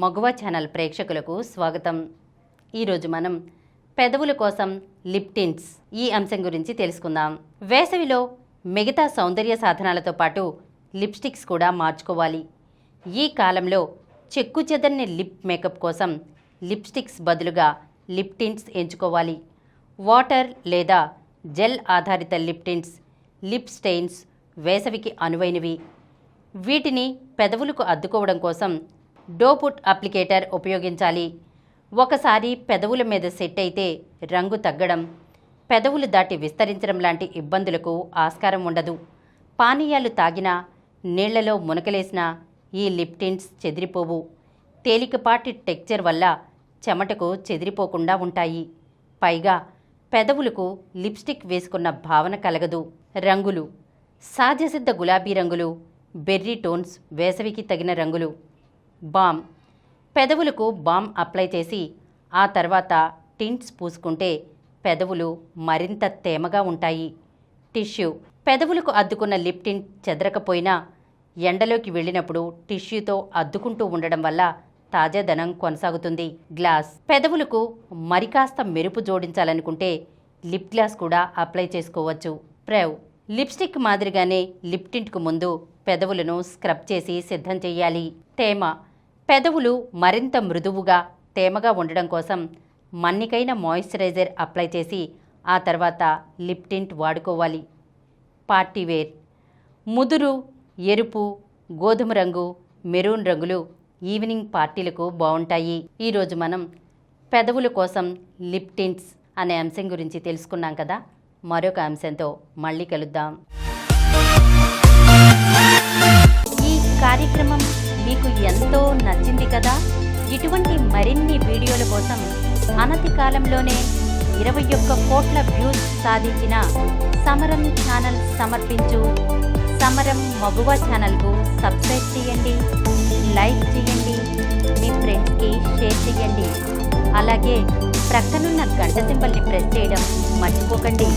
మగువ channel ప్రేక్షకులకు స్వాగతం. ఈరోజు మనం పెదవుల కోసం లిప్ టింట్స్ ఈ అంశం గురించి తెలుసుకుందాం. వేసవిలో మిగతా సౌందర్య సాధనాలతో పాటు లిప్స్టిక్స్ కూడా మార్చుకోవాలి. ఈ కాలంలో చెక్కు చెదరని లిప్ మేకప్ కోసం లిప్స్టిక్స్ బదులుగా లిప్ టింట్స్ ఎంచుకోవాలి. వాటర్ లేదా జెల్ ఆధారిత లిప్ టింట్స్ లిప్ స్టెయిన్స్ వేసవికి అనువైనవి. వీటిని పెదవులకు అద్దుకోవడం కోసం డోపుట్ అప్లికేటర్ ఉపయోగించాలి. ఒకసారి పెదవుల మీద సెట్ అయితే రంగు తగ్గడం, పెదవులు దాటి విస్తరించడం లాంటి ఇబ్బందులకు ఆస్కారం ఉండదు. పానీయాలు తాగినా, నీళ్లలో మునకలేసినా ఈ లిప్ టింట్స్ చెదిరిపోవు. తేలికపాటి టెక్చర్ వల్ల చెమటకు చెదిరిపోకుండా ఉంటాయి. పైగా పెదవులకు లిప్స్టిక్ వేసుకున్న భావన కలగదు. రంగులు: సహజసిద్ధ గులాబీ రంగులు, బెర్రీ టోన్స్ వేసవికి తగిన రంగులు. బామ్: పెదవులకు బామ్ అప్లై చేసి ఆ తర్వాత టింట్స్ పూసుకుంటే పెదవులు మరింత తేమగా ఉంటాయి. టిష్యూ: పెదవులకు అద్దుకున్న లిప్ టింట్ చెదరకపోయినా ఎండలోకి వెళ్ళినప్పుడు టిష్యూతో అద్దుకుంటూ ఉండడం వల్ల తాజాదనం కొనసాగుతుంది. గ్లాస్: పెదవులకు మరికాస్త మెరుపు జోడించాలనుకుంటే లిప్ గ్లాస్ కూడా అప్లై చేసుకోవచ్చు. ప్రేవ్: లిప్స్టిక్ మాదిరిగానే లిప్ టింట్కు ముందు పెదవులను స్క్రబ్ చేసి సిద్ధం చేయాలి. తేమ: పెదవులు మరింత మృదువుగా తేమగా ఉండడం కోసం మన్నికైన మాయిశ్చరైజర్ అప్లై చేసి ఆ తర్వాత లిప్ టింట్ వాడుకోవాలి. పార్టీవేర్: ముదురు, ఎరుపు, గోధుమ రంగు, మెరూన్ రంగులు ఈవినింగ్ పార్టీలకు బాగుంటాయి. ఈరోజు మనం పెదవుల కోసం లిప్ టింట్స్ అనే అంశం గురించి తెలుసుకున్నాం కదా. మరొక అంశంతో మళ్ళీ కలుద్దాం. ఈ కార్యక్రమం మీకు ఎంతో నచ్చింది కదా. ఇటువంటి మరిన్ని వీడియోల కోసం అనతి కాలంలోనే 21 కోట్ల వ్యూస్ సాధించిన సమరం ఛానల్ సమర్పించు సమరం మగువ ఛానల్కు సబ్స్క్రైబ్ చేయండి, లైక్ చేయండి, మీ ఫ్రెండ్స్కి షేర్ చేయండి. అలాగే ప్రక్కనున్న గంట సింబల్ని ప్రెస్ చేయడం మర్చిపోకండి.